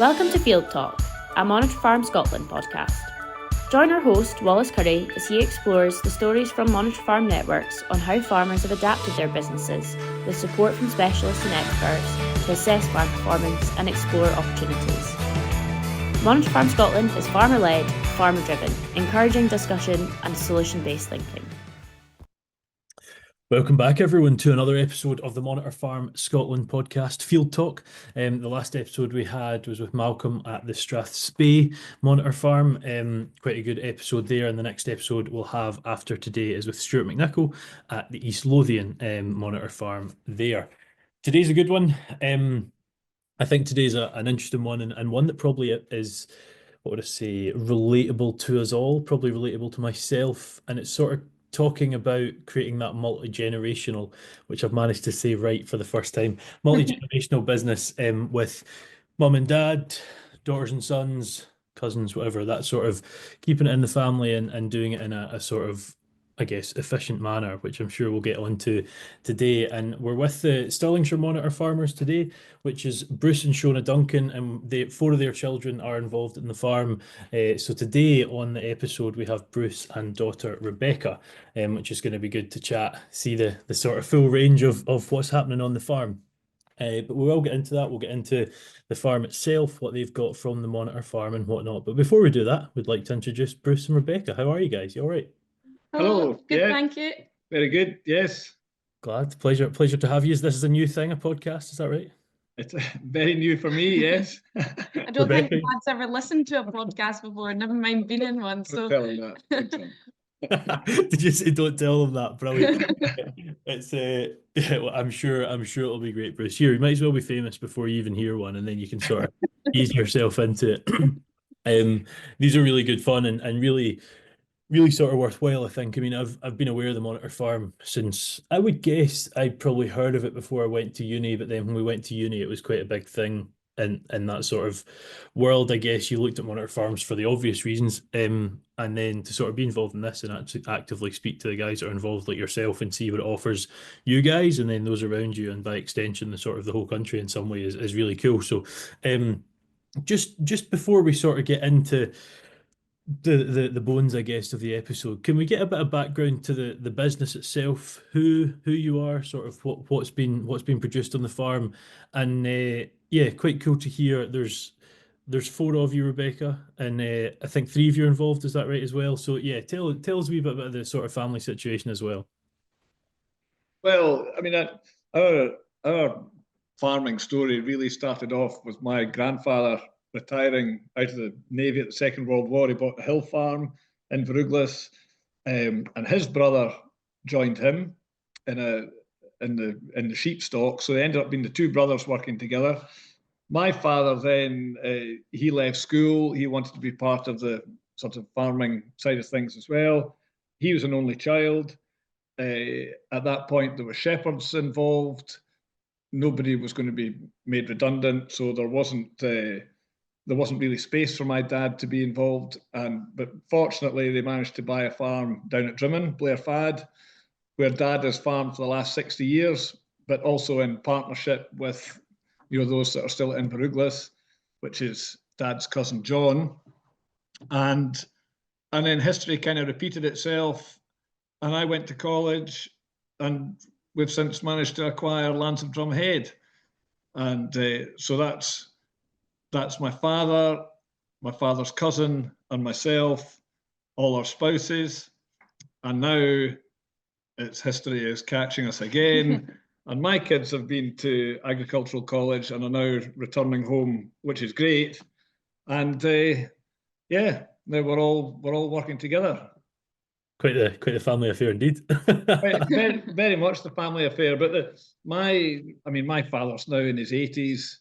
Welcome to Field Talk, a Monitor Farm Scotland podcast. Join our host, Wallace Curry, as he explores the stories from Monitor Farm networks on how farmers have adapted their businesses with support from specialists and experts to assess farm performance and explore opportunities. Monitor Farm Scotland is farmer-led, farmer-driven, encouraging discussion and solution-based thinking. Welcome back, everyone, to another episode of the Monitor Farm Scotland podcast, Field Talk. The last episode we had was with Malcolm at the Strathspey Monitor Farm. Quite a good episode there. And the next episode we'll have after today is with Stuart McNichol at the East Lothian Monitor Farm there. Today's a good one. I think today's an interesting one and one that probably is, what would I say, relatable to us all, probably relatable to myself. And it's sort of talking about creating that multi-generational, which I've managed to say right for the first time, multi-generational business with mum and dad, daughters and sons, cousins, whatever, that sort of keeping it in the family and doing it in a sort of, I guess, efficient manner, which I'm sure we'll get onto today. And we're with the Stirlingshire Monitor farmers today, which is Bruce and Shona Duncan, and four of their children are involved in the farm. So today on the episode, we have Bruce and daughter Rebecca, which is going to be good to chat, see the sort of full range of what's happening on the farm. But we will get into that. We'll get into the farm itself, what they've got from the Monitor farm and whatnot. But before we do that, we'd like to introduce Bruce and Rebecca. How are you guys? You all right? Hello. Good, thank you. Very good, yes. Glad. Pleasure to have you. This is a new thing, a podcast, is that right? It's very new for me, yes. I don't think Dad's ever listened to a podcast before, never mind been in one. So tell him that. Did you say don't tell them that? Brilliant. It's well, I'm sure it'll be great, Bruce. Here, you might as well be famous before you even hear one, and then you can sort of ease yourself into it. These are really good fun and really sort of worthwhile, I think. I mean, I've been aware of the Monitor Farm since, I would guess I'd probably heard of it before I went to uni, but then when we went to uni, it was quite a big thing in that sort of world. I guess you looked at Monitor Farms for the obvious reasons, and then to sort of be involved in this and actually actively speak to the guys that are involved like yourself and see what it offers you guys and then those around you, and by extension, the sort of the whole country in some way is really cool. So just before we sort of get into the bones, I guess, of the episode, can we get a bit of background to the business itself, who you are, sort of what's been produced on the farm, and yeah, quite cool to hear. There's four of you, Rebecca, and I think three of you are involved. Is that right as well? So yeah, tell us a wee bit about the sort of family situation as well. Well, I mean, our farming story really started off with my grandfather retiring out of the Navy at the Second World War. He bought a hill farm in Veruglas, and his brother joined him in the sheep stock. So they ended up being the two brothers working together. My father then, he left school. He wanted to be part of the sort of farming side of things as well. He was an only child. At that point, there were shepherds involved. Nobody was going to be made redundant, so there wasn't really space for my dad to be involved. But fortunately, they managed to buy a farm down at Drimmen, Blair Fad, where Dad has farmed for the last 60 years, but also in partnership with those that are still in Veruglas, which is Dad's cousin John. And then history kind of repeated itself, and I went to college, and we've since managed to acquire lands of Drumhead. And so that's my father, my father's cousin, and myself, all our spouses. And now history is catching us again. And my kids have been to agricultural college and are now returning home, which is great. And yeah, now we're all working together. Quite the family affair indeed. very, very much the family affair. But my father's now in his 80s.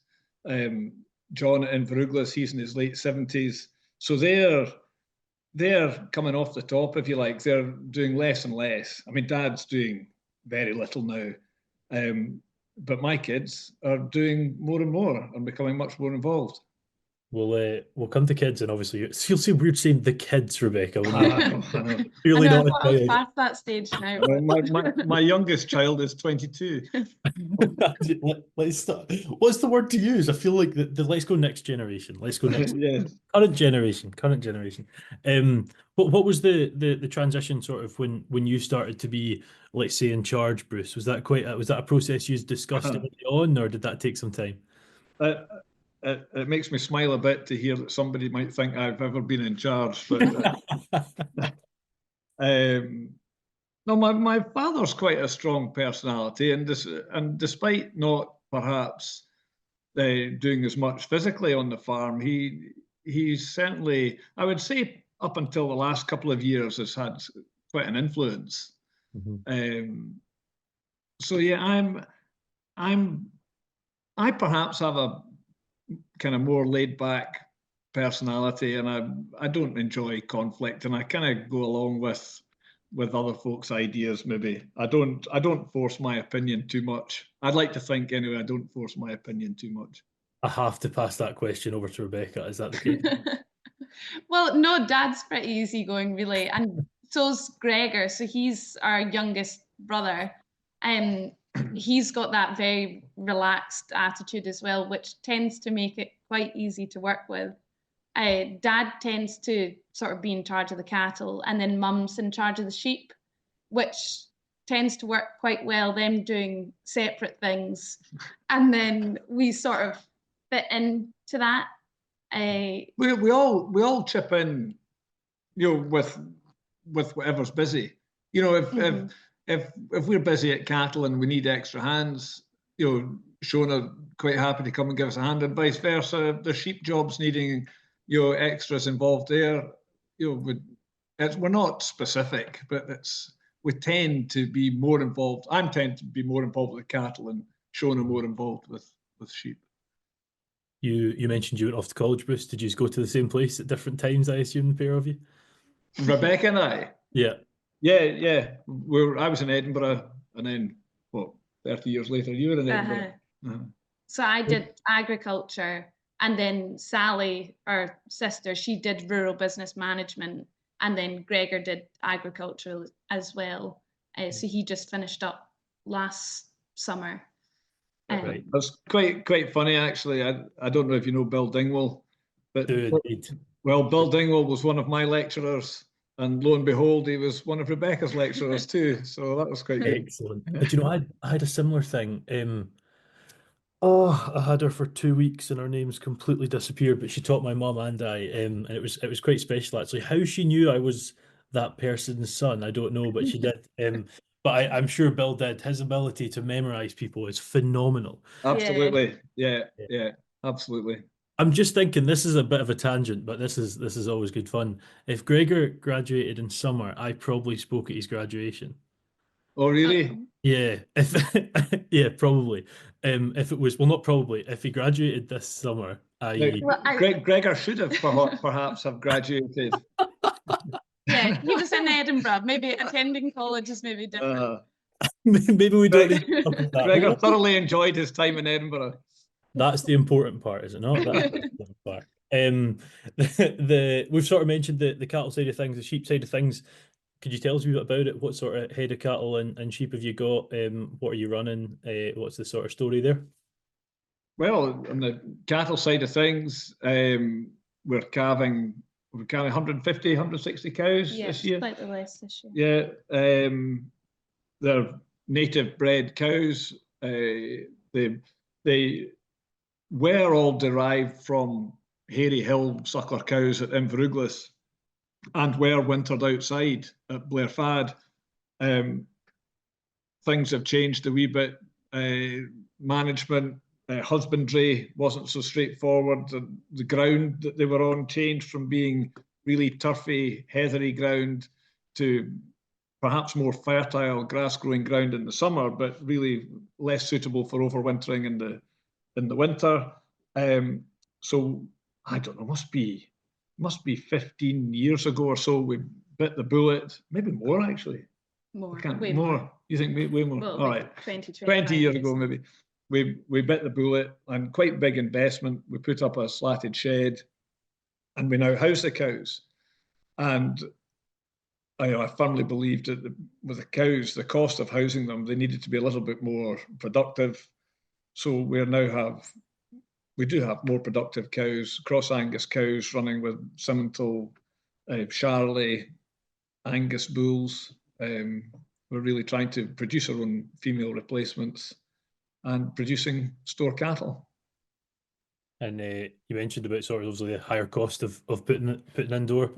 John in Veruglas, he's in his late 70s. So they're coming off the top, if you like. They're doing less and less. I mean, Dad's doing very little now. But my kids are doing more and more and becoming much more involved. We'll come to kids, and obviously it feels so weird saying the kids, Rebecca. When I you're know, I know. really I know, not I thought I was a child. past that stage now. My youngest child is 22. Let's start. What's the word to use? I feel like the let's go next generation. Let's go next Yes. current generation. Current generation. What was the transition sort of when you started to be, let's say, in charge, Bruce? Was that was that a process you discussed early on, or did that take some time? It makes me smile a bit to hear that somebody might think I've ever been in charge, but no, my father's quite a strong personality, and despite not perhaps doing as much physically on the farm, he's certainly, I would say, up until the last couple of years, has had quite an influence. So yeah, I perhaps have a kind of more laid back personality, and I don't enjoy conflict, and I kind of go along with other folks' ideas. Maybe I don't force my opinion too much. I'd like to think anyway. I don't force my opinion too much. I have to pass that question over to Rebecca. Is that the case? Well, no, Dad's pretty easygoing, really, and so's Gregor. So he's our youngest brother, and he's got that very relaxed attitude as well, which tends to make it quite easy to work with. Dad tends to sort of be in charge of the cattle, and then Mum's in charge of the sheep, which tends to work quite well, them doing separate things. And then we sort of fit into that. We all chip in, with whatever's busy. If we're busy at cattle and we need extra hands, Shona quite happy to come and give us a hand, and vice versa. If the sheep jobs needing extras involved there, we're not specific, but we tend to be more involved. I tend to be more involved with cattle, and Shona more involved with sheep. You mentioned you went off to college, Bruce. Did you go to the same place at different times, I assume, the pair of you? Rebecca and I? Yeah. Yeah. I was in Edinburgh, and then, 30 years later, you were in Edinburgh. So I did agriculture, and then Sally, our sister, she did rural business management, and then Gregor did agriculture as well. So he just finished up last summer. Right. That's quite funny, actually. I don't know if you know Bill Dingwall, but Bill Dingwall was one of my lecturers, and lo and behold, he was one of Rebecca's lecturers too. So that was quite good. Excellent. But I had a similar thing. I had her for 2 weeks, and her name's completely disappeared. But she taught my mum and I, and it was quite special actually. How she knew I was that person's son, I don't know, but she did. But I'm sure Bill did. His ability to memorize people is phenomenal. Absolutely. Yeah, absolutely. I'm just thinking this is a bit of a tangent, but this is always good fun. If Gregor graduated in summer, I probably spoke at his graduation. Oh, really? Yeah. Yeah, probably. If it was, well, not probably. If he graduated this summer, Gregor should have perhaps have graduated. Yeah, he was in Edinburgh. Maybe attending college is maybe different. Maybe we don't need to talk about that. Gregor thoroughly enjoyed his time in Edinburgh. That's the important part, is it not? That's the important part. We've sort of mentioned the cattle side of things, the sheep side of things. Could you tell us a bit about it? What sort of head of cattle and sheep have you got? What are you running? What's the sort of story there? Well, on the cattle side of things, we're calving 150, 160 cows this year. Slightly less this year. Yeah, they're native bred cows. They were all derived from Hairy Hill suckler cows at Inveruglas, and were wintered outside at Blairfad. Things have changed a wee bit. Management, husbandry wasn't so straightforward. The ground that they were on changed from being really turfy, heathery ground to perhaps more fertile grass-growing ground in the summer, but really less suitable for overwintering in the winter. So I don't know, must be 15 years ago or so we bit the bullet, maybe more actually. More. Way more. You think way more? Well, all like right. 20 years ago maybe. we bit the bullet, and quite big investment. We put up a slatted shed, and we now house the cows. And I firmly believed that with the cows, the cost of housing them, they needed to be a little bit more productive. So we do have more productive cows, cross Angus cows running with Simmental, Charolais, Angus bulls. We're really trying to produce our own female replacements and producing store cattle. And you mentioned about sort of obviously the higher cost of putting indoor.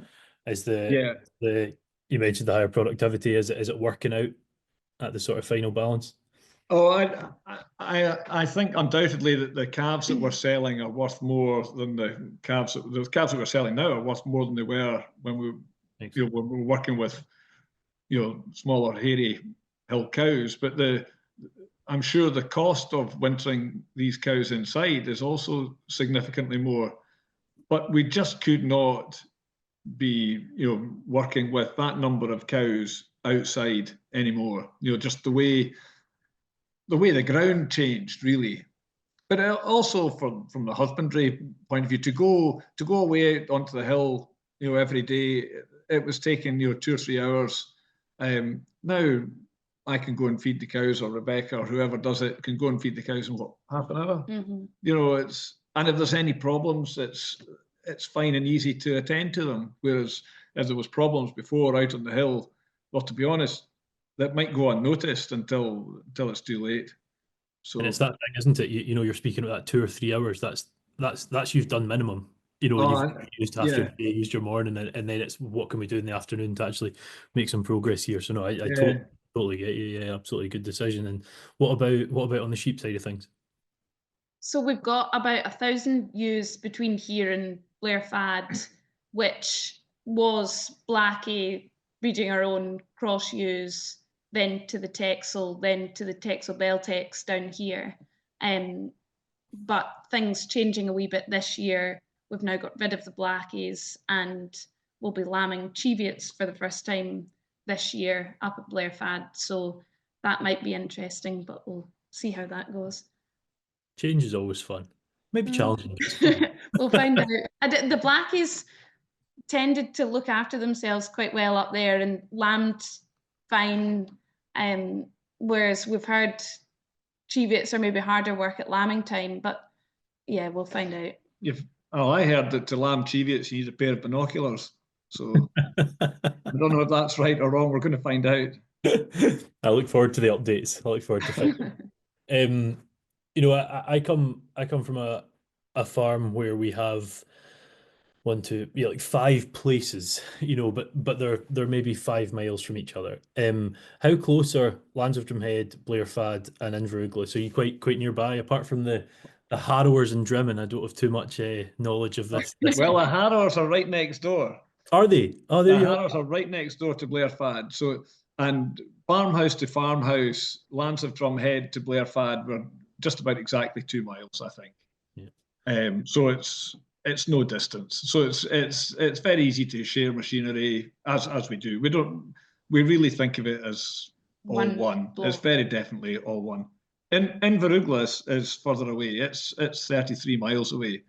Is you mentioned the higher productivity. Is it working out at the sort of final balance? Oh, I think undoubtedly that the calves that we're selling are worth more than the calves that we're selling now are worth more than they were when we were working with smaller hairy hill cows. But I'm sure the cost of wintering these cows inside is also significantly more. But we just could not be working with that number of cows outside anymore. Just the way the ground changed, really. But also from the husbandry point of view, to go away onto the hill, every day, it was taking 2 or 3 hours. Now I can go and feed the cows, or Rebecca or whoever does it can go and feed the cows in half an hour. Mm-hmm. And if there's any problems, it's fine and easy to attend to them. Whereas if there was problems before out on the hill, well, to be honest, that might go unnoticed until it's too late. So, and it's that thing, isn't it? You're speaking about that 2 or 3 hours. That's you've done minimum. You've used half your day, used your morning, and then it's what can we do in the afternoon to actually make some progress here. So no, I totally get you. Yeah, absolutely good decision. And what about on the sheep side of things? So we've got about 1,000 ewes between here and Blair Fad, which was Blackie breeding our own cross ewes, then to the Texel, then to the Texel Beltex down here. But things changing a wee bit this year. We've now got rid of the Blackies, and we'll be lambing Cheviots for the first time this year up at Blair Fad. So that might be interesting, but we'll see how that goes. Change is always fun. Maybe challenging, but it's fun. We'll find out. The Blackies tended to look after themselves quite well up there and lambed fine, whereas we've heard Cheviots are maybe harder work at lambing time, but yeah, we'll find out. I heard that to lamb Cheviots you need a pair of binoculars. So I don't know if that's right or wrong. We're going to find out. I look forward to the updates. I look forward to finding. I come from a farm where we have 5 places, but they're maybe 5 miles from each other. How close are Lansdowne Head, Blair Fad, and Inverughla? So you quite nearby, apart from the Harrowers and Drimmen. I don't have too much knowledge of this. Well, the Harrowers are right next door. Are they? Oh, there you go. The Harrowers are right next door to Blair Fad. So, and farmhouse to farmhouse, Lansdowne Head to Blair Fad were just about exactly 2 miles, I think. Yeah. So it's no distance. So it's very easy to share machinery as we do. We really think of it as all one. It's very definitely all one. Inverughla is further away. It's 33 miles away.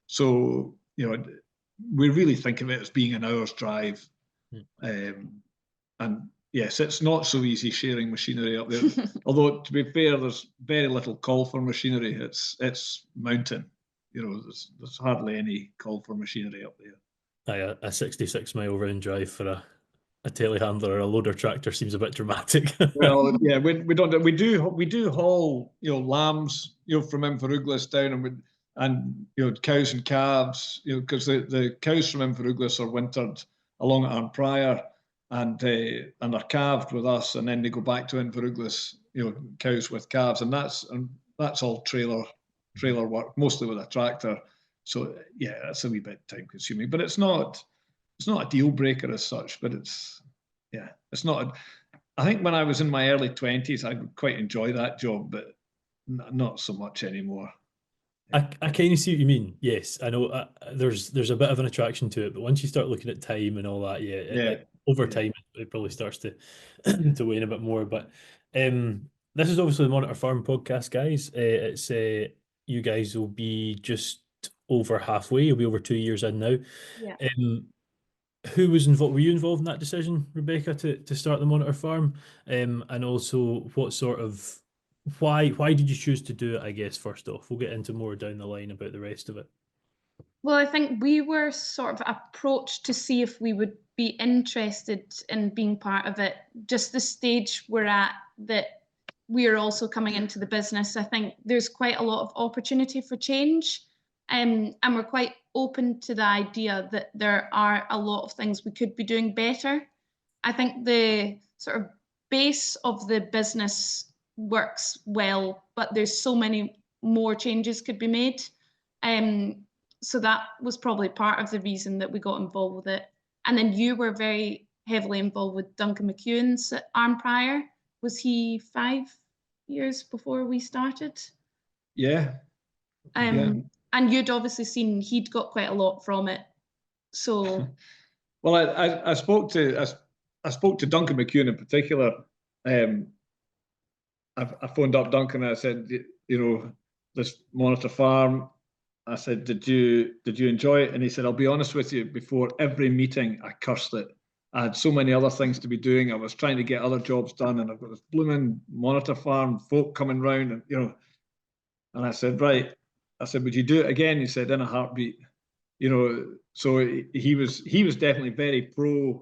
So we really think of it as being an hour's drive. And yes, it's not so easy sharing machinery up there. Although to be fair, there's very little call for machinery. It's mountain. There's hardly any call for machinery up there. A 66-mile round drive for a telehandler or a loader tractor seems a bit dramatic. Well, yeah, we don't. We do haul lambs from Inverughla down, and cows and calves because the cows from Inverughla are wintered along at Arnprior and are calved with us, and then they go back to Inverughla, cows with calves, and that's all trailer work, mostly with a tractor. So yeah, that's a wee bit time consuming, but it's not a deal breaker as such. But it's not. I think when I was in my early 20s, I would quite enjoy that job, but not so much anymore. I kind of see what you mean. Yes, I know there's a bit of an attraction to it, but once you start looking at time and all that, over time it probably starts to to wane a bit more. But this is obviously the Monitor Farm podcast, guys. It's you guys will be just over halfway. You'll be over 2 years in now. Yeah. Who was involved? Were you involved in that decision, Rebecca, to start the Monitor Farm? And also, what sort of why did you choose to do it? I guess first off, we'll get into more down the line about the rest of it. Well, I think we were sort of approached to see if we would be interested in being part of it. Just the stage we're at, that we're also coming into the business. I think there's quite a lot of opportunity for change, and we're quite open to the idea that there are a lot of things we could be doing better. I think the sort of base of the business works well, but there's so many more changes could be made. So that was probably part of the reason that we got involved with it. And then you were very heavily involved with Duncan McEwen's Arm Prior. Was he 5 years before we started? Yeah. And you'd obviously seen he'd got quite a lot from it. So well, I spoke to Duncan McEwen in particular. I phoned up Duncan and I said, this Monitor Farm. I said, did you enjoy it? And he said, I'll be honest with you, before every meeting, I cursed it. I had so many other things to be doing. I was trying to get other jobs done, and I've got this blooming Monitor Farm folk coming round, and and I said, right. I said, would you do it again? He said, in a heartbeat. So he was definitely very pro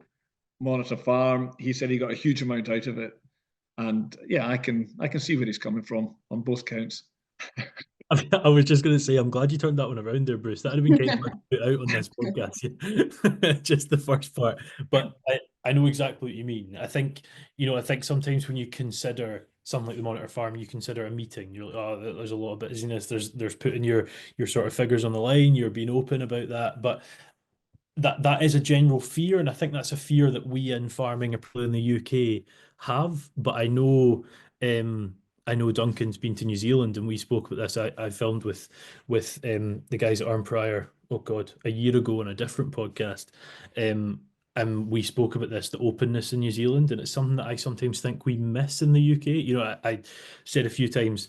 Monitor Farm. He said he got a huge amount out of it, and yeah, I can see where he's coming from on both counts. I was just going to say, I'm glad you turned that one around there, Bruce. That would have been kind of hard to put out on this podcast, just the first part. But I know exactly what you mean. I think sometimes when you consider something like the Monitor Farm, you consider a meeting. You're like, oh, there's a lot of busyness. There's putting your sort of figures on the line. You're being open about that, but that is a general fear, and I think that's a fear that we in farming, particularly in the UK, have. But I know Duncan's been to New Zealand, and we spoke about this. I filmed with the guys at Arm Prior, oh God, a year ago on a different podcast. And we spoke about this, the openness in New Zealand, and it's something that I sometimes think we miss in the UK. I said a few times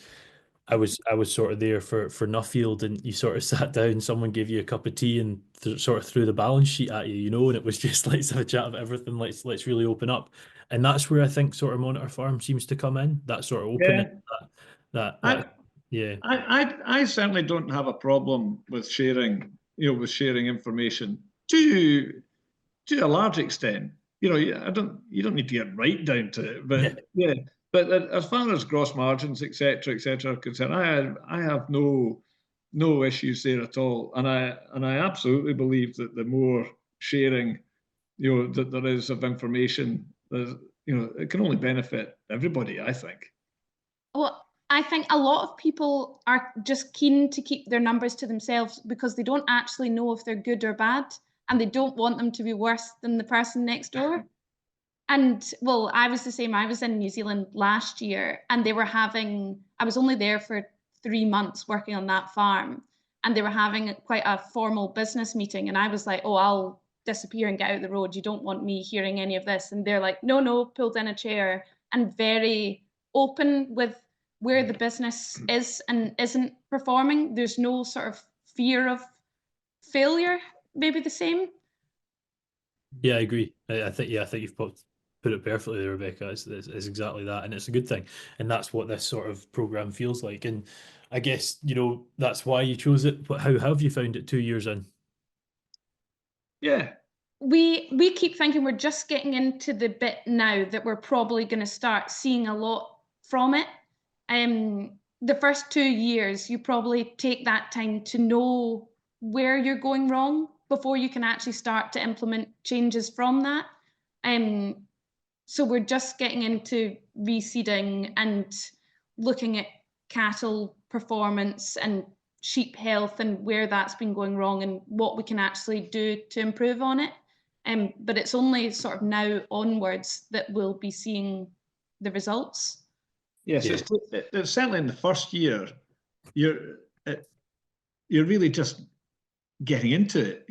I was sort of there for Nuffield, and you sort of sat down, someone gave you a cup of tea and sort of threw the balance sheet at you, and it was just let's have a chat about everything, let's really open up. And that's where I think sort of Monitor Farm seems to come in, that sort of openness. I certainly don't have a problem with sharing, sharing information to a large extent. You don't need to get right down to it, but yeah. But as far as gross margins, etc., are concerned, I have no issues there at all, and I absolutely believe that the more sharing, that there is of information, it can only benefit everybody, I think. Well, I think a lot of people are just keen to keep their numbers to themselves because they don't actually know if they're good or bad, and they don't want them to be worse than the person next door. And well, I was the same. I was in New Zealand last year, and I was only there for 3 months working on that farm, and they were having quite a formal business meeting. And I was like, oh, I'll disappear and get out the road. You don't want me hearing any of this. And they're like, no, pulled in a chair, and very open with where the business is and isn't performing. There's no sort of fear of failure, maybe the same. Yeah, I agree. I think you've put it perfectly there, Rebecca. It's exactly that, and it's a good thing, and that's what this sort of program feels like. And I guess that's why you chose it. But how have you found it 2 years in? Yeah, we keep thinking we're just getting into the bit now that we're probably going to start seeing a lot from it. The first 2 years, you probably take that time to know where you're going wrong before you can actually start to implement changes from that. So we're just getting into reseeding and looking at cattle performance and sheep health and where that's been going wrong and what we can actually do to improve on it. But it's only sort of now onwards that we'll be seeing the results. Yes, it's certainly in the first year, you're really just getting into it.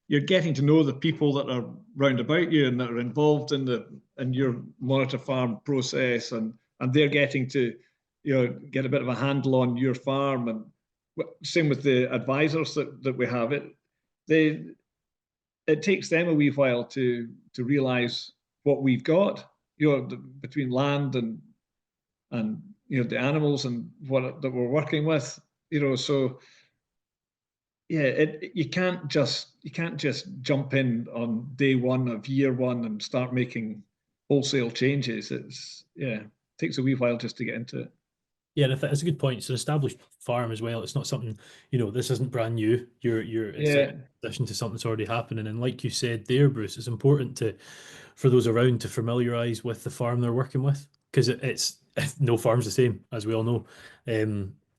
You're getting to know the people that are round about you and that are involved in your Monitor Farm process and and they're getting to, get a bit of a handle on your farm. And same with the advisors that we have. It takes them a wee while to realise what we've got, between land and the animals and what that we're working with, so yeah, you can't just jump in on day one of year one and start making wholesale changes. It takes a wee while just to get into it. Yeah, and that's a good point. It's an established farm as well. It's not something, this isn't brand new. It's in addition to something that's already happening. And like you said there, Bruce, it's important for those around to familiarise with the farm they're working with, because it's no farm's the same, as we all know.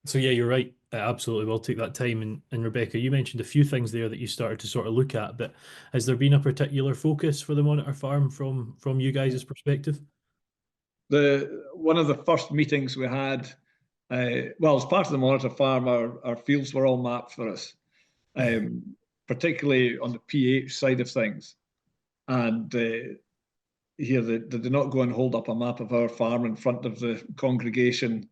So yeah, you're right. It absolutely will take that time. And Rebecca, you mentioned a few things there that you started to sort of look at, but has there been a particular focus for the Monitor Farm from you guys' perspective? One of the first meetings we had, as part of the Monitor Farm, our fields were all mapped for us, particularly on the pH side of things. And here they did not go and hold up a map of our farm in front of the congregation,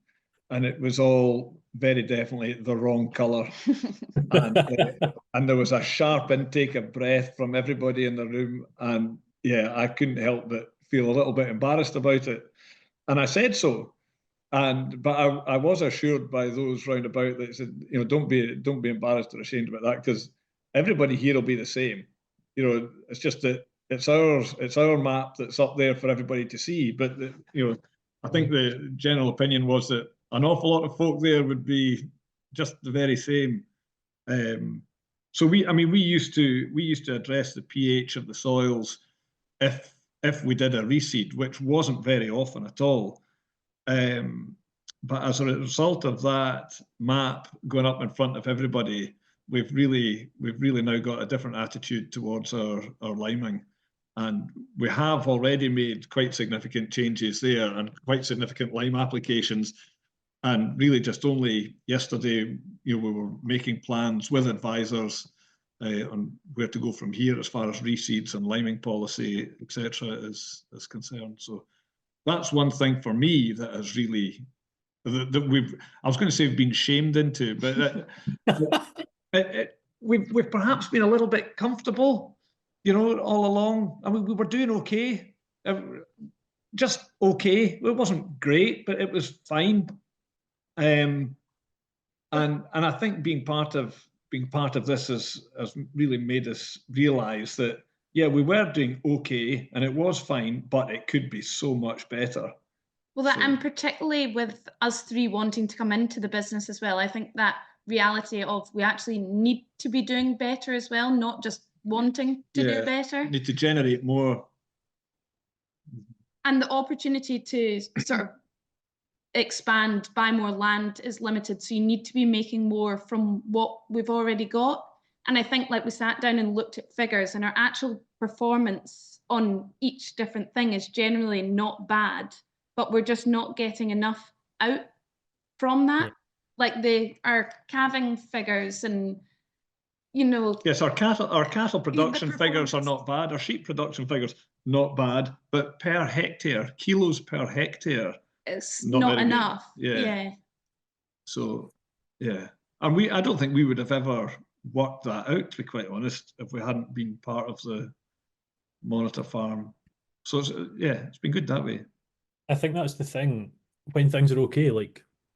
and it was all very definitely the wrong colour. And there was a sharp intake of breath from everybody in the room. And yeah, I couldn't help but feel a little bit embarrassed about it. And I said so. But I was assured by those round about that said, don't be embarrassed or ashamed about that, because everybody here will be the same. It's just that it's our map that's up there for everybody to see. But I think the general opinion was that an awful lot of folk there would be just the very same. So we used to address the pH of the soils if we did a reseed, which wasn't very often at all. But as a result of that map going up in front of everybody, we've really now got a different attitude towards our liming. And we have already made quite significant changes there and quite significant lime applications. And really just only yesterday, we were making plans with advisors on where to go from here as far as reseeds and liming policy, etc. is concerned. So that's one thing for me that has really, that I was going to say we've been shamed into, but we've perhaps been a little bit comfortable, all along. I mean, we were doing okay, just okay. It wasn't great, but it was fine. And I think being part of this has really made us realise that, yeah, we were doing okay and it was fine, but it could be so much better. Well, and particularly with us three wanting to come into the business as well, I think that reality of we actually need to be doing better as well, not just wanting to do better. Need to generate more. And the opportunity to sort of expand, buy more land is limited. So you need to be making more from what we've already got. And I think we sat down and looked at figures, and our actual performance on each different thing is generally not bad, but we're just not getting enough out from that. Yeah. Our calving figures and, Yes, our cattle production figures are not bad. Our sheep production figures, not bad, but per hectare, kilos per hectare, it's not enough. Yeah. So, yeah. And I don't think we would have ever worked that out, to be quite honest, if we hadn't been part of the Monitor Farm. So, it's been good that way. I think that's the thing. When things are okay,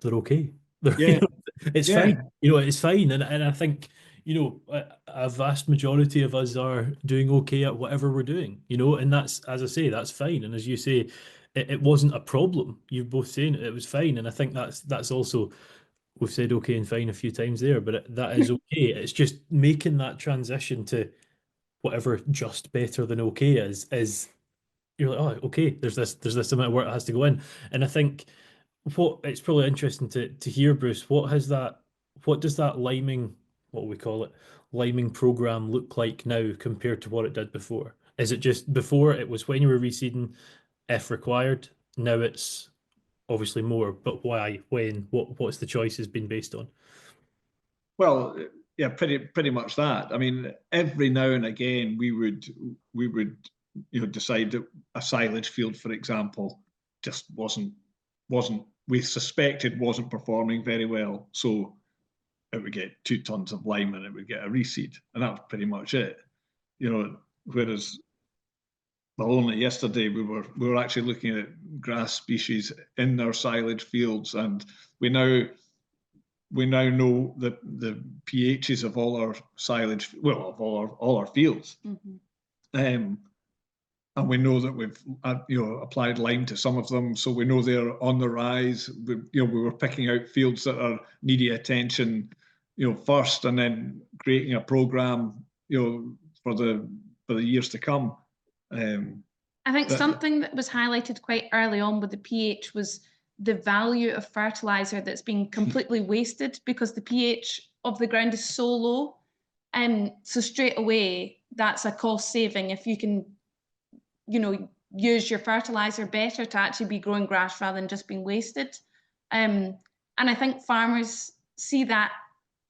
they're okay. Yeah. It's fine. It's fine. And I think, a vast majority of us are doing okay at whatever we're doing, and that's, as I say, that's fine. And as you say, it wasn't a problem. You're both saying it was fine. And I think that's also, we've said okay and fine a few times there, but that is okay. It's just making that transition to whatever just better than okay is you're like, oh, okay, there's this amount of work that has to go in. And I think it's probably interesting to hear, Bruce, what does that liming, what we call it, liming program look like now compared to what it did before? Is it just before it was when you were reseeding if required, now it's obviously more, but why, when, what's the choices been based on? Well, yeah, pretty much that. I mean, every now and again we would decide that a silage field, for example, just wasn't we suspected wasn't performing very well. So it would get 2 tons of lime and it would get a reseed, and that was pretty much it. Whereas, well, only yesterday we were actually looking at grass species in our silage fields, and we now know the pHs of all our silage, well, of all our fields. Mm-hmm. And we know that we've applied lime to some of them, so we know they're on the rise. We were picking out fields that are needy attention, first, and then creating a program, for the years to come. I think something that was highlighted quite early on with the pH was the value of fertilizer that's being completely wasted because the pH of the ground is so low. So straight away, that's a cost saving if you can, use your fertilizer better to actually be growing grass rather than just being wasted. And I think farmers see that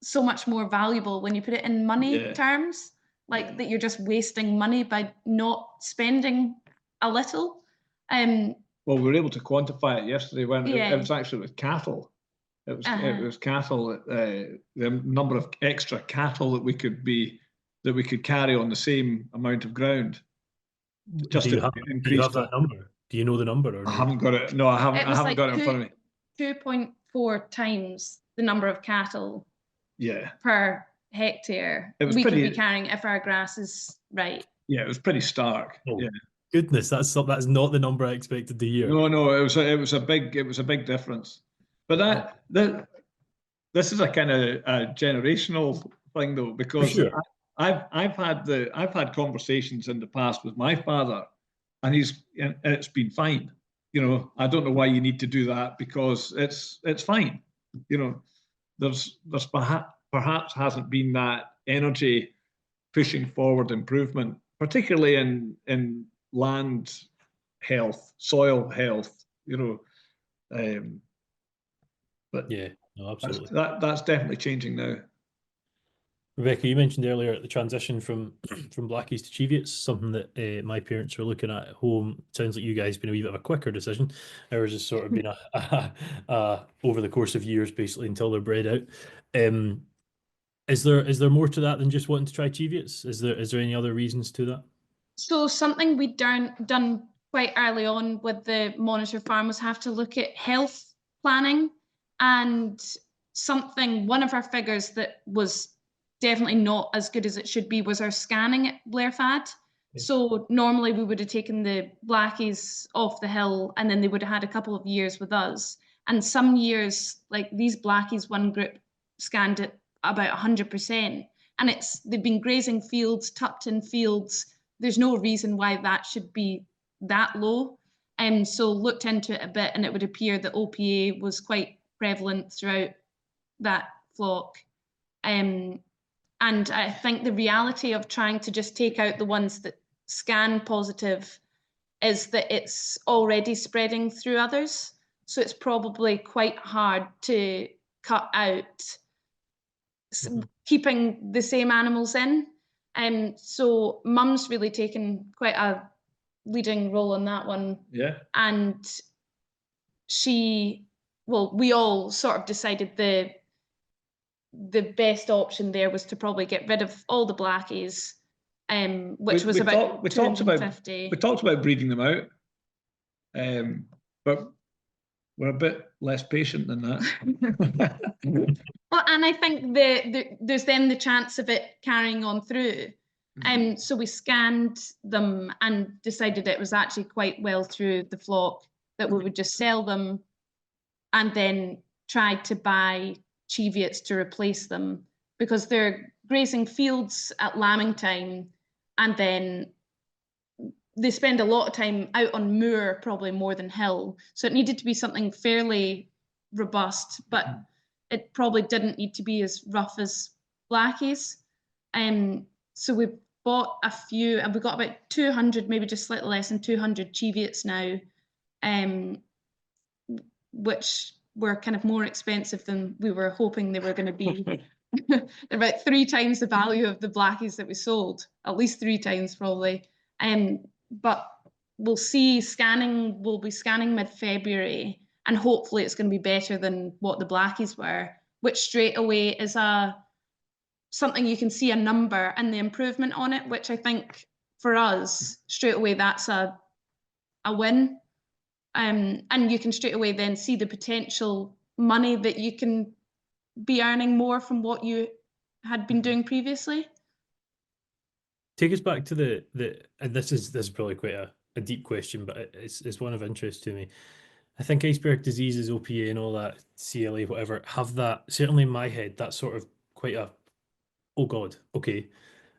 so much more valuable when you put it in money terms, that you're just wasting money by not spending a little. Well, we were able to quantify it yesterday when it was actually with cattle. It was cattle, the number of extra cattle that we could carry on the same amount of ground. Just do you have that number? Do you know the number? Or I haven't got it. No, I haven't got it in front of me. 2.4 times the number of cattle. Yeah. Per hectare could be carrying if our grass is right. Yeah, it was pretty stark. Oh, yeah. Goodness, that's not the number I expected to hear. No, it was a big difference. But this is a kind of a generational thing though, because sure. I've had conversations in the past with my father, and it's been fine. I don't know why you need to do that, because it's fine. There's perhaps hasn't been that energy pushing forward improvement, particularly in land health, soil health. But yeah, no, absolutely. That's definitely changing now. Rebecca, you mentioned earlier the transition from blackies to Cheviots, something that my parents were looking at home. Sounds like you guys been a wee bit of a quicker decision. Ours has sort of been over the course of years, basically, until they're bred out. Is there more to that than just wanting to try Cheviots? Is there any other reasons to that? So something we'd done quite early on with the Monitor Farm was have to look at health planning, and one of our figures that was definitely not as good as it should be was our scanning at Blairfad. Yeah. So normally we would have taken the blackies off the hill and then they would have had a couple of years with us. And some years, like these blackies, one group scanned at about 100%. And they've been grazing fields, tucked in fields. There's no reason why that should be that low. So looked into it a bit, and it would appear that OPA was quite prevalent throughout that flock. And I think the reality of trying to just take out the ones that scan positive is that it's already spreading through others. So it's probably quite hard to cut out keeping the same animals in. So Mum's really taken quite a leading role in that one. Yeah. And we all sort of decided the best option there was to probably get rid of all the blackies, which was about 250. We talked about breeding them out, but we're a bit less patient than that. Well, and I think there's then the chance of it carrying on through. So we scanned them and decided it was actually quite well through the flock that we would just sell them, and then tried to buy Cheviots to replace them, because they're grazing fields at lambing time, and then they spend a lot of time out on moor, probably more than hill. So it needed to be something fairly robust, but it probably didn't need to be as rough as blackies. So we bought a few, and we got about 200, maybe just slightly less than 200 Cheviots now, which were kind of more expensive than we were hoping they were going to be. They're about 3 times the value of the blackies that we sold, at least 3 times probably. But we'll see. We'll be scanning mid-February, and hopefully it's going to be better than what the blackies were, which straight away is something you can see a number and the improvement on it, which I think for us straight away that's a win. And you can straight away then see the potential money that you can be earning more from what you had been doing previously. Take us back to and this is probably quite a deep question, but it's one of interest to me. I think iceberg diseases, OPA and all that, CLA, whatever, have that, certainly in my head, that's sort of quite a, oh God, okay,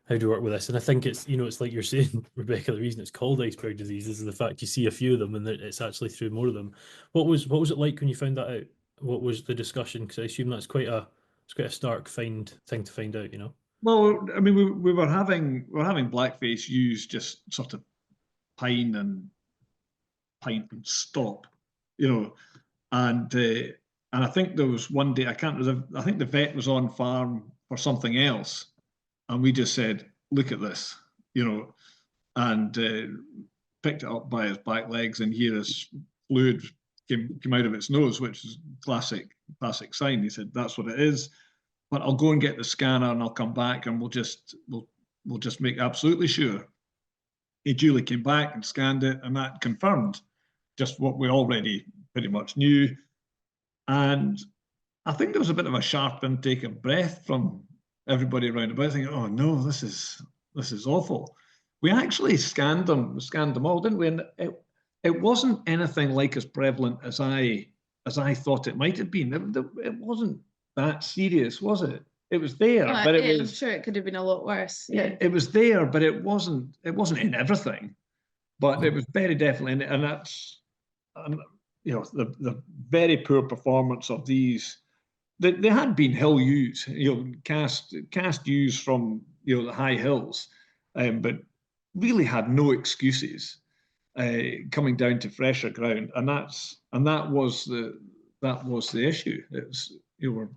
how do you work with this? And I think it's, it's like you're saying, Rebecca, the reason it's called iceberg disease is the fact you see a few of them and it's actually through more of them. What was it like when you found that out? What was the discussion? Because I assume that's quite a stark thing to find out, Well, I mean, we were having blackface use just sort of pine and stop, and I think there was one day I think the vet was on farm for something else, and we just said, "Look at this," and picked it up by his back legs, and here his fluid came out of its nose, which is classic sign. He said, "That's what it is." But I'll go and get the scanner and I'll come back and we'll just make absolutely sure. He duly came back and scanned it, and that confirmed just what we already pretty much knew. And I think there was a bit of a sharp intake of breath from everybody around about, thinking, "Oh no, this is awful." We actually scanned them all, didn't we? And it wasn't anything like as prevalent as I thought it might have been. It wasn't that serious, was it? It was there, but I'm sure it could have been a lot worse. Yeah, it was there, but it wasn't in everything. But it was very definitely in it, and that's the very poor performance of these. They had been hill ewes, cast ewes from the high hills, but really had no excuses coming down to fresher ground, and that was the issue. It was.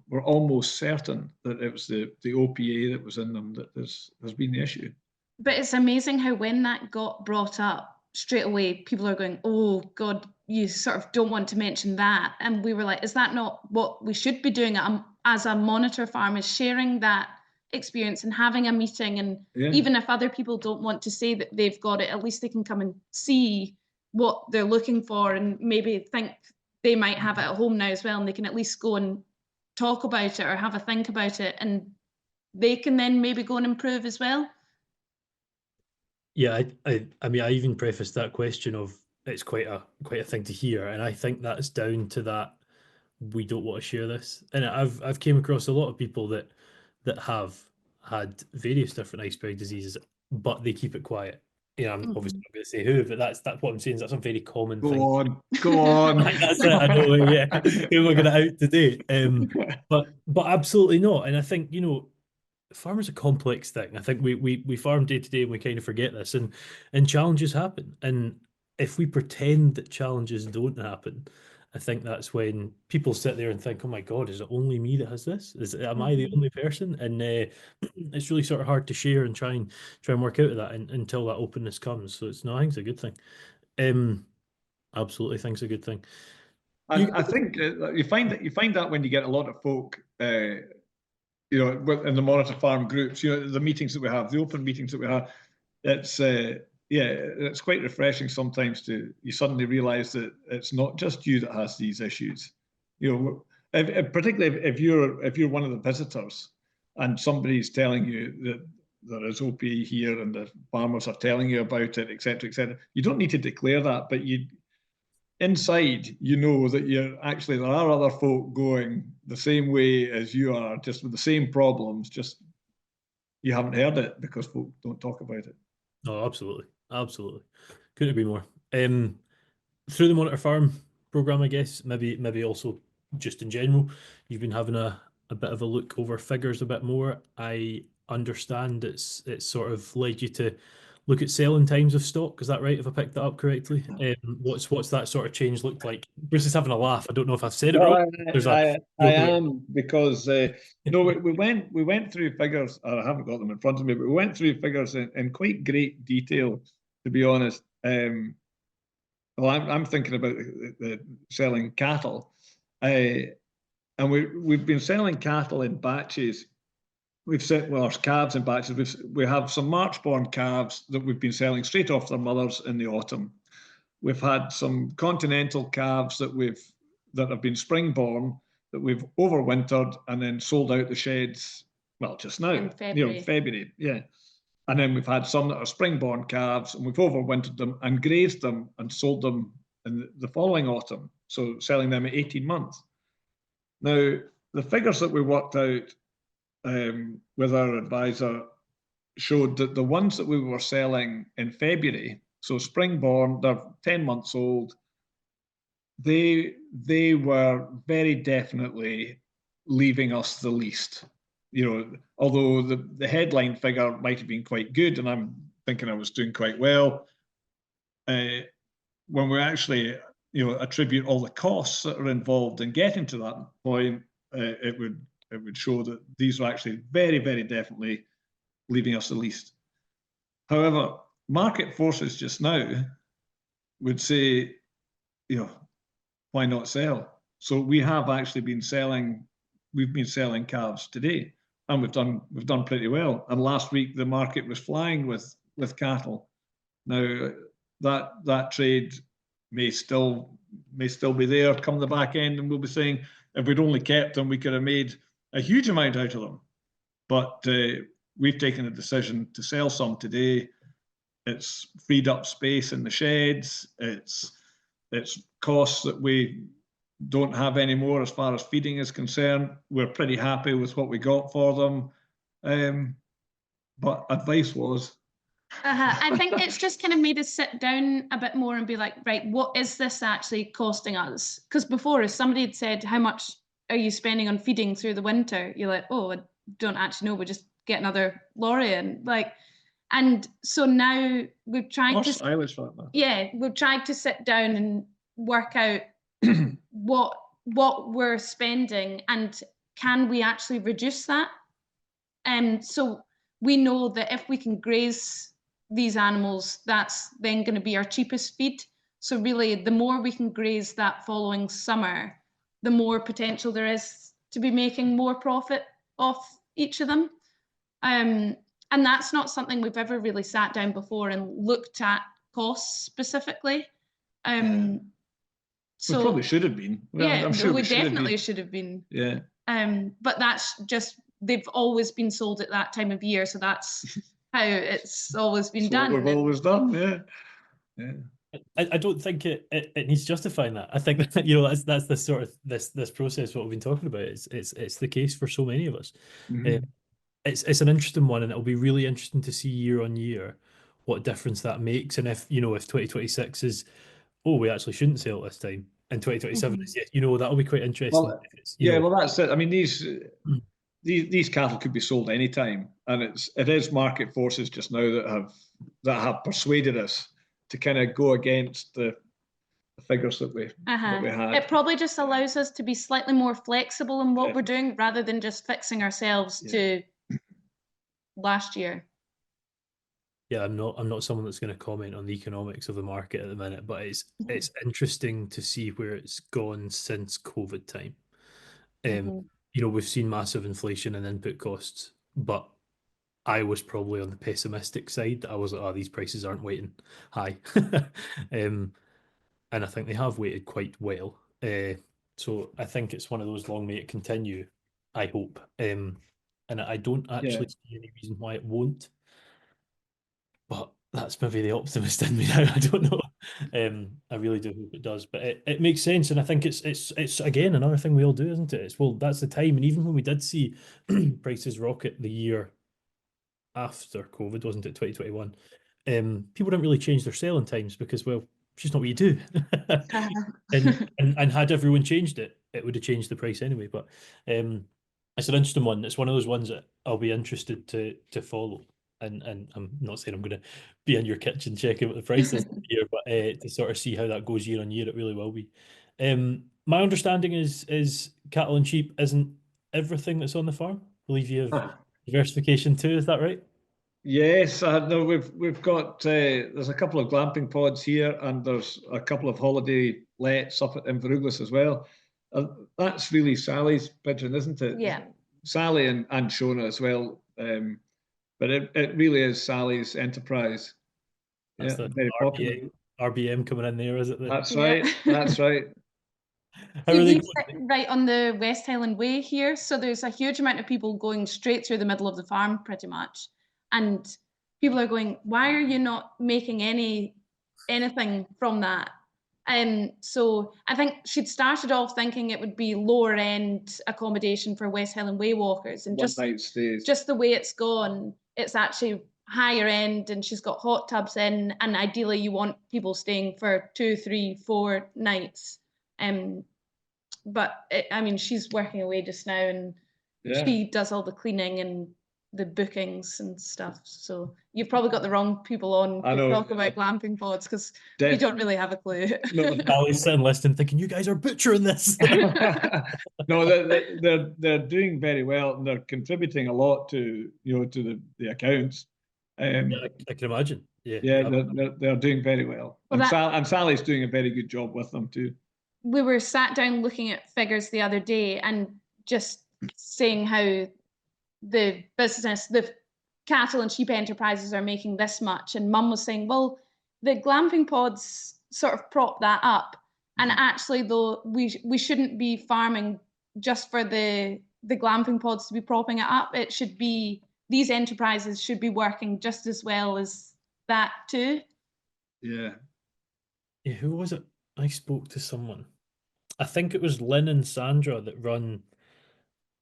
We're almost certain that it was the OPA that was in them that has been the issue. But it's amazing how when that got brought up, straight away people are going, "Oh God, you sort of don't want to mention that." And we were like, is that not what we should be doing as a monitor farm, is sharing that experience and having a meeting, and even if other people don't want to say that they've got it, at least they can come and see what they're looking for and maybe think they might have it at home now as well, and they can at least go and talk about it or have a think about it, and they can then maybe go and improve as well. Yeah, I mean, I even prefaced that question of it's quite a thing to hear, and I think that's down to that we don't want to share this. And I've came across a lot of people that have had various different iceberg diseases, but they keep it quiet. I'm obviously not going to say who, but that's what I'm saying. That's a very common thing. Go on. That's it. I know. Yeah, who am I going to out today? But absolutely not. And I think farming's a complex thing. I think we farm day to day and we kind of forget this, and challenges happen. And if we pretend that challenges don't happen, I think that's when people sit there and think, "Oh my God, is it only me that has this? Am I the only person?" And it's really sort of hard to share and try and work out of that until that openness comes. So I think it's a good thing. Absolutely, think it's a good thing. I think you find that when you get a lot of folk, in the monitor farm groups, the meetings that we have, the open meetings that we have, it's quite refreshing sometimes you suddenly realise that it's not just you that has these issues. Particularly if you're one of the visitors and somebody's telling you that there is OPA here and the farmers are telling you about it, etc., etc. You don't need to declare that, but inside, that there are other folk going the same way as you are, just with the same problems, just you haven't heard it because folk don't talk about it. Oh, absolutely. Couldn't agree more. Through the Monitor Farm program, I guess, maybe also just in general, you've been having a bit of a look over figures a bit more. I understand it's sort of led you to look at selling times of stock. Is that right? If I picked that up correctly? What's that sort of change looked like? Bruce is having a laugh. I don't know if I've said it wrong. I am, because we went through figures. I haven't got them in front of me, but we went through figures in quite great detail, to be honest. And well, I'm thinking about the selling cattle, and we've been selling cattle in batches. We've set our calves in batches. We have some March-born calves that we've been selling straight off their mothers in the autumn. We've had some continental calves that have been spring-born that we've overwintered and then sold out the sheds. Well, just now, In February. February, yeah. And then we've had some that are spring-born calves, and we've overwintered them and grazed them and sold them in the following autumn. So selling them at 18 months. Now, the figures that we worked out with our advisor showed that the ones that we were selling in February, so spring-born, they're 10 months old, they were very definitely leaving us the least. Although the headline figure might have been quite good, and I'm thinking I was doing quite well, when we actually attribute all the costs that are involved in getting to that point, it would show that these are actually very, very definitely leaving us the least. However, market forces just now would say, why not sell? So we have actually been selling. We've been selling calves today, and we've done pretty well. And last week the market was flying with cattle. Now that trade may still be there come the back end, and we'll be saying if we'd only kept them, we could have made a huge amount out of them. But we've taken a decision to sell some today. It's freed up space in the sheds. It's costs that we don't have anymore as far as feeding is concerned. We're pretty happy with what we got for them. But advice was... I think it's just kind of made us sit down a bit more and be like, right, what is this actually costing us? Because before, if somebody had said, how much are you spending on feeding through the winter? You're like, oh, I don't actually know. We'll just get another lorry in. And so now we've tried to... Irish like that. Yeah, we've tried to sit down and work out what we're spending and can we actually reduce that? So we know that if we can graze these animals, that's then going to be our cheapest feed. So really, the more we can graze that following summer, the more potential there is to be making more profit off each of them. And that's not something we've ever really sat down before and looked at costs specifically. So we probably should have been. Yeah, I'm sure we should definitely have should have been. Yeah. But that's just, they've always been sold at that time of year, so that's how it's always been done. We've always done, yeah. Yeah. I don't think it needs justifying that. I think that that's the sort of this process what we've been talking about. It's the case for so many of us. Mm-hmm. It's an interesting one, and it'll be really interesting to see year on year what difference that makes, and if 2026 is, oh, we actually shouldn't sell this time, and 2027 is, that'll be quite interesting. Well, well, that's it. I mean, these cattle could be sold anytime, and it is market forces just now that have persuaded us to kind of go against the figures that we had. It probably just allows us to be slightly more flexible in what we're doing rather than just fixing ourselves to last year. Yeah, I'm not someone that's going to comment on the economics of the market at the minute, but it's interesting to see where it's gone since COVID time. We've seen massive inflation in input costs, but I was probably on the pessimistic side. I was like, these prices aren't weighting high. And I think they have weighted quite well. So I think it's one of those long may it continue, I hope. And I don't actually see any reason why it won't. But that's maybe the optimist in me now. I don't know. I really do hope it does. But it makes sense. And I think it's again another thing we all do, isn't it? That's the time. And even when we did see prices rocket the year after COVID, wasn't it, 2021? People didn't really change their selling times because, well, it's just not what you do. and had everyone changed it, it would have changed the price anyway. But it's an interesting one. It's one of those ones that I'll be interested to follow. And I'm not saying I'm going to be in your kitchen checking what the price is here, but to sort of see how that goes year on year, it really will be. My understanding is cattle and sheep isn't everything that's on the farm. I believe you have diversification too. Is that right? Yes, no, we've got there's a couple of glamping pods here, and there's a couple of holiday lets up at Inveruglis as well. That's really Sally's pigeon, isn't it? Yeah. Sally and Shona as well. But it really is Sally's enterprise. That's Yeah, the very popular. RBM coming in there, is it? That's Yeah. right. That's right. How See, are they we going? sit right on the West Highland Way here, so there's a huge amount of people going straight through the middle of the farm, pretty much. And people are going, "Why are you not making anything from that?" So I think she'd started off thinking it would be lower end accommodation for West Highland Way walkers, and One night stays. just the way it's gone, it's actually higher end, and she's got hot tubs in, and ideally you want people staying for 2, 3, 4 nights. But I mean, she's working away just now, and Yeah. she does all the cleaning and the bookings and stuff. So you've probably got the wrong people on I to know. talk about glamping pods, because we Def- don't really have a clue. No. Sally's sitting listening, thinking, "You guys are butchering this." No, they're doing very well, and they're contributing a lot to the accounts. Yeah, I can imagine. Yeah, Yeah, they're doing very well, Well, and Sally's doing a very good job with them too. We were sat down looking at figures the other day and just saying how the cattle and sheep enterprises are making this much, and Mum was saying, well, the glamping pods sort of prop that up, and actually though we shouldn't be farming just for the glamping pods to be propping it up. It should be, these enterprises should be working just as well as that too. Yeah. Yeah, who was it? I spoke to someone. I think it was Lynn and Sandra that run.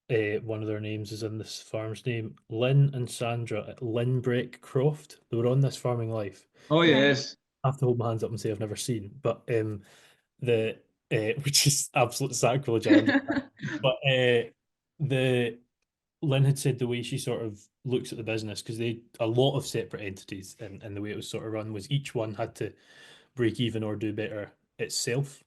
One of their names is in this farm's name. Lynn and Sandra at Lynbreak Croft. They were on This Farming Life. Oh yes. I have to hold my hands up and say I've never seen, but the which is absolute sacrilege. I understand. But the Lynn had said the way she sort of looks at the business, because they a lot of separate entities, and the way it was sort of run was each one had to break even or do better itself.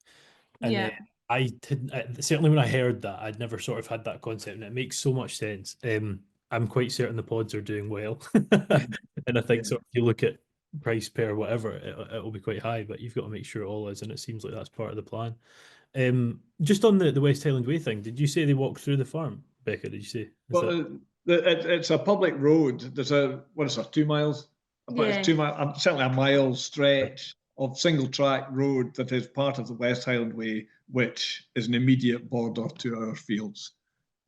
And Yeah. I didn't certainly when I heard that, I'd never sort of had that concept, and it makes so much sense. I'm quite certain the pods are doing well, and I think sort of if you look at price per whatever, it'll be quite high, but you've got to make sure it all is, and it seems like that's part of the plan. Just on the West Highland Way thing, did you say they walked through the farm, Becca? Did you say? Well, it's a public road. There's a 2 miles? But it's 2 miles, certainly a mile stretch of single track road that is part of the West Highland Way, which is an immediate border to our fields.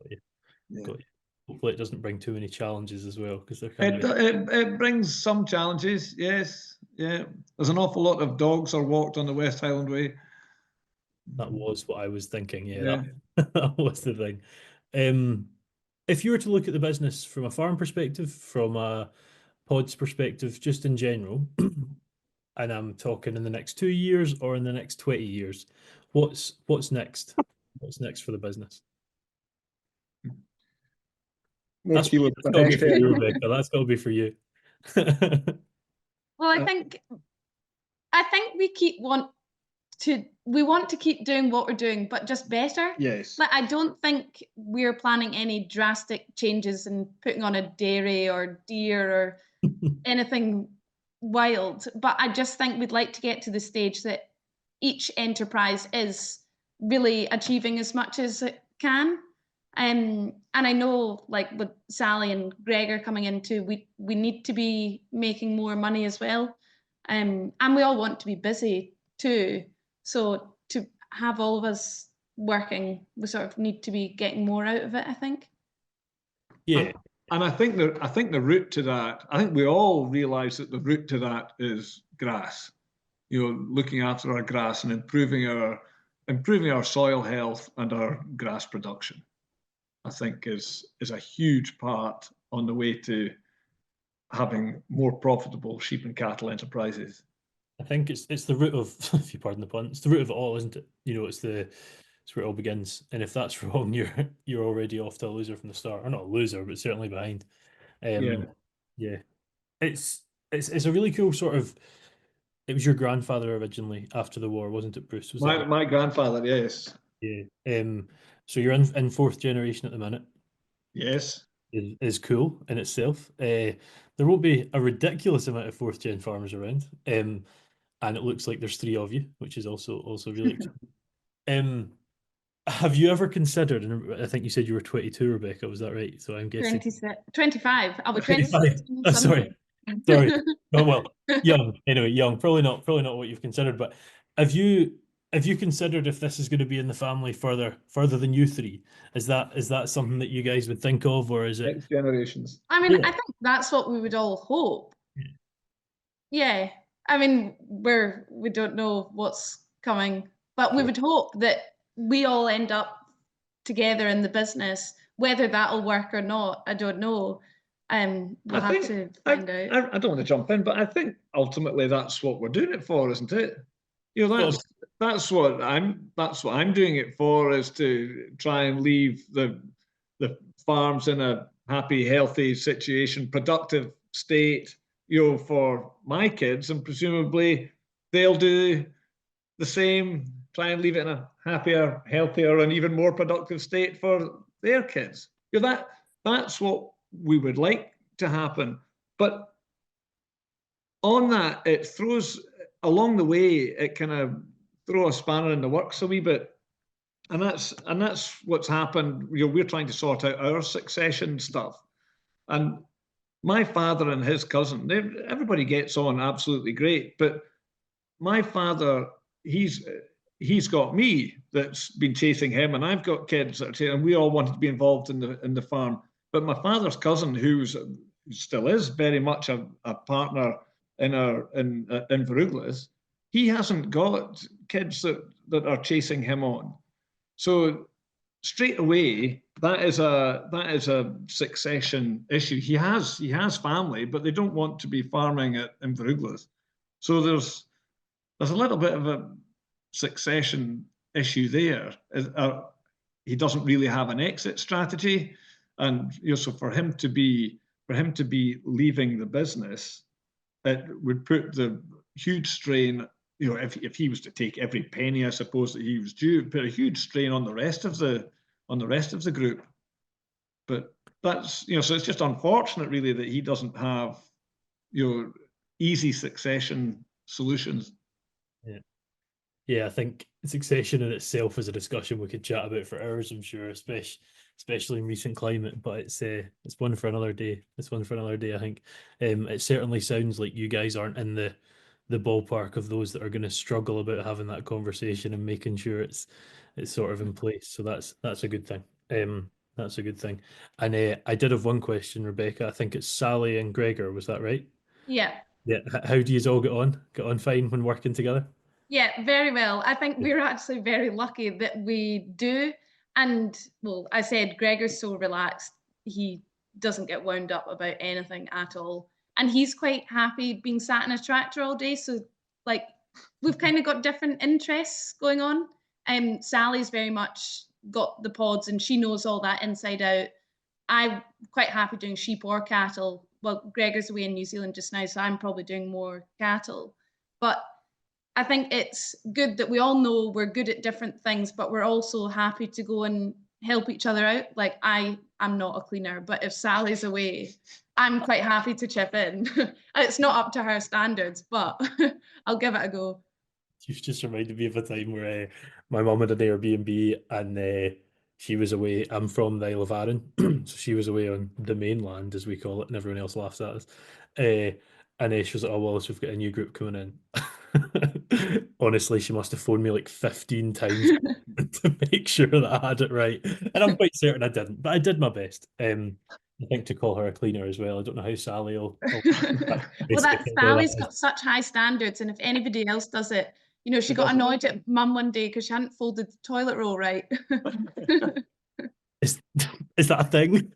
Got you. Hopefully it doesn't bring too many challenges as well, because it brings some challenges. Yes, yeah. There's an awful lot of dogs are walked on the West Highland Way. That was what I was thinking. Yeah. That was the thing. If you were to look at the business from a farm perspective, from a pods perspective, just in general, and I'm talking in the next 2 years or in the next 20 years, what's next? What's next for the business? That's got to be for you, Rebecca. That's got to be for you. Well, I think we want to keep doing what we're doing, but just better. Yes. Like, I don't think we're planning any drastic changes in putting on a dairy or deer or anything wild. But I just think we'd like to get to the stage that each enterprise is really achieving as much as it can. And I know, like with Sally and Gregor coming into, we need to be making more money as well. And we all want to be busy too. So to have all of us working, we sort of need to be getting more out of it, I think. Yeah. And I think the route to that, I think we all realise that the route to that is grass. Looking after our grass and improving our soil health and our grass production, I think is a huge part on the way to having more profitable sheep and cattle enterprises. I think it's the root of, if you pardon the pun, it's the root of it all, isn't it? It's where it all begins. And if that's wrong, you're already off to a loser from the start, or not a loser, but certainly behind. Yeah. It's a really cool sort of. It was your grandfather originally after the war, wasn't it, Bruce? Was my grandfather? Yes. Yeah. So you're in fourth generation at the minute. Yes. is cool in itself. There won't be a ridiculous amount of fourth gen farmers around, and it looks like there's 3 of you, which is also really exciting. Have you ever considered, and I think you said you were 22, Rebecca, was that right? So I'm guessing 25. I'll be 25. 26 on Oh, Sunday. sorry. Oh, well, young. Anyway, young. Probably not what you've considered, but have you considered if this is going to be in the family further than you 3? Is that something that you guys would think of, or is it Next generations. I mean, Yeah. I think that's what we would all hope. Yeah. Yeah. I mean, we don't know what's coming, but we Sure. would hope that we all end up together in the business. Whether that'll work or not, I don't know. We'll have to find out. I don't want to jump in, but I think ultimately that's what we're doing it for, isn't it? You know, that's what I'm doing it for, is to try and leave the farms in a happy, healthy situation, productive state, you know, for my kids, and presumably they'll do the same, try and leave it in a happier, healthier, and even more productive state for their kids. You know, that's what we would like to happen. But on that, it throws, along the way, it kind of throw a spanner in the works a wee bit. And that's what's happened. You know, we're trying to sort out our succession stuff. And my father and his cousin, everybody gets on absolutely great. But my father, he's got me that's been chasing him, and I've got kids that are chasing, and we all wanted to be involved in the farm. But my father's cousin, who still is very much a partner in Veruglas, he hasn't got kids that are chasing him on. So straight away, that is a succession issue. He has family, but they don't want to be farming at Inveruglas. So there's a little bit of a succession issue there. He doesn't really have an exit strategy, and you know, so for him to be leaving the business, it would put the huge strain. You know, if he was to take every penny, I suppose, that he was due, put a huge strain on the rest of the group. But that's, you know, so it's just unfortunate, really, that he doesn't have, you know, easy succession solutions. Yeah, I think succession in itself is a discussion we could chat about for hours, I'm sure, especially in recent climate. But it's one for another day. It's one for another day, I think. It certainly sounds like you guys aren't in the ballpark of those that are going to struggle about having that conversation and making sure it's sort of in place. So that's a good thing. That's a good thing. And I did have one question, Rebecca. I think it's Sally and Gregor. Was that right? Yeah. Yeah. How do you all get on? Get on fine when working together? Yeah, very well. I think we're actually very lucky that we do. And well, I said Gregor's so relaxed, he doesn't get wound up about anything at all. And he's quite happy being sat in a tractor all day. So like we've kind of got different interests going on. Sally's very much got the pods and she knows all that inside out. I'm quite happy doing sheep or cattle. Well, Gregor's away in New Zealand just now, so I'm probably doing more cattle. But I think it's good that we all know we're good at different things, but we're also happy to go and help each other out. Like I'm not a cleaner, but if Sally's away, I'm quite happy to chip in. It's not up to her standards, but I'll give it a go. You've just reminded me of a time where my mum had an Airbnb and she was away. I'm from the Isle of Arran, so she was away on the mainland, as we call it, and everyone else laughs at us. And she was like, "Oh, Wallace, we've got a new group coming in." Honestly, she must have phoned me like 15 times to make sure that I had it right, and I'm quite certain I didn't, but I did my best. I think to call her a cleaner as well. I don't know how Sally will Well, that Sally's got such high standards, and if anybody else does it, you know, she got annoyed at mum one day because she hadn't folded the toilet roll right. Is that a thing?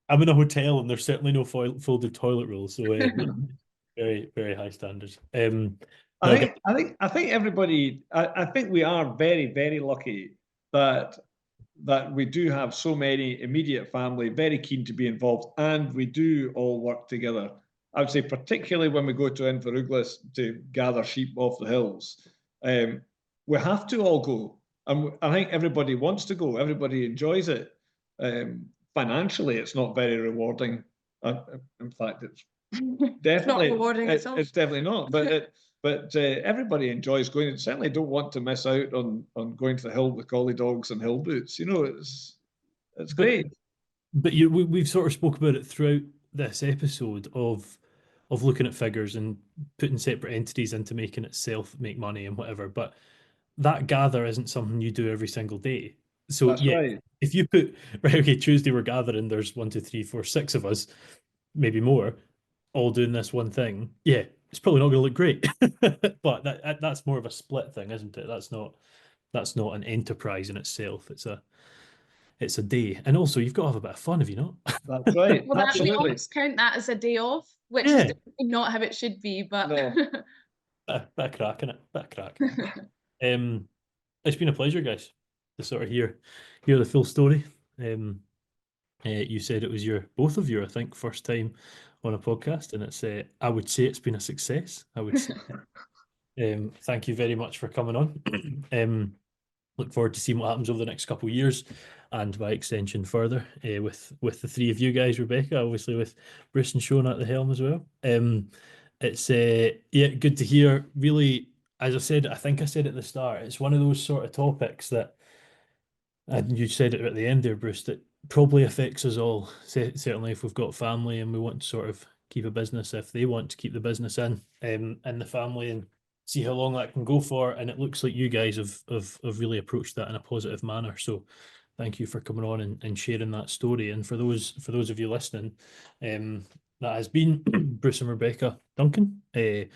I'm in a hotel and there's certainly no folded toilet roll, so very, very high standards. I think everybody. I think we are very, very lucky that we do have so many immediate family very keen to be involved, and we do all work together. I would say particularly when we go to Inveruglas to gather sheep off the hills, we have to all go, and I think everybody wants to go. Everybody enjoys it. financially, it's not very rewarding. In fact, it's definitely not rewarding at all. It's definitely not. But everybody enjoys going. Certainly, don't want to miss out on going to the hill with collie dogs and hill boots. You know, it's great. But we've sort of spoke about it throughout this episode of looking at figures and putting separate entities into making itself make money and whatever. But that gather isn't something you do every single day. So That's right. If you put Tuesday we're gathering, there's 1, 2, 3, 4, 6 of us, maybe more, all doing this one thing. Yeah, it's probably not going to look great. But that's more of a split thing, isn't it? That's not an enterprise in itself. It's a day, and also you've got to have a bit of fun, have you not? That's right. Well, that we Absolutely. always count that as a day off, which is definitely not how it should be. But No. Bit of crack in it. Bit of crack. It's been a pleasure, guys, to sort of hear the full story. You said it was both of you, I think, first time on a podcast, and it's I would say it's been a success. I would say. Thank you very much for coming on. Look forward to seeing what happens over the next couple of years, and by extension further with the three of you guys, Rebecca, obviously with Bruce and Shona at the helm as well. It's good to hear. Really, as I said, I think I said at the start, it's one of those sort of topics that, and you said it at the end there, Bruce, that probably affects us all. Certainly, if we've got family and we want to sort of keep a business, if they want to keep the business in the family, and see how long that can go for. And it looks like you guys have really approached that in a positive manner. So thank you for coming on and sharing that story. And for those of you listening, that has been Bruce and Rebecca Duncan, and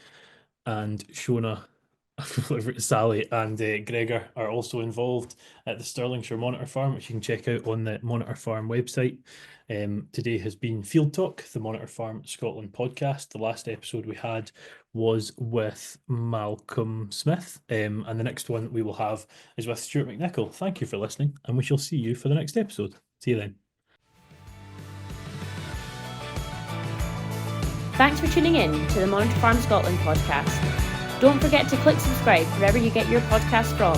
Shona, Sally and Gregor are also involved at the Stirling Monitor Farm, which you can check out on the Monitor Farm website. Today has been Field Talk, the Monitor Farm Scotland podcast. The last episode we had was with Malcolm Smith, and the next one we will have is with Stuart McNichol. Thank you for listening, and we shall see you for the next episode. See you then. Thanks for tuning in to the Monitor Farm Scotland podcast. Don't forget to click subscribe wherever you get your podcast from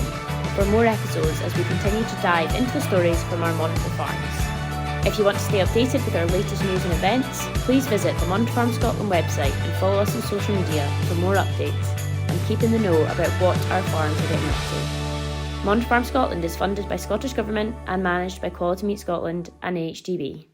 for more episodes as we continue to dive into the stories from our monitor farms. If you want to stay updated with our latest news and events, please visit the Monitor Farm Scotland website and follow us on social media for more updates and keep in the know about what our farms are getting up to. Monitor Farm Scotland is funded by Scottish Government and managed by Quality Meat Scotland and AHDB.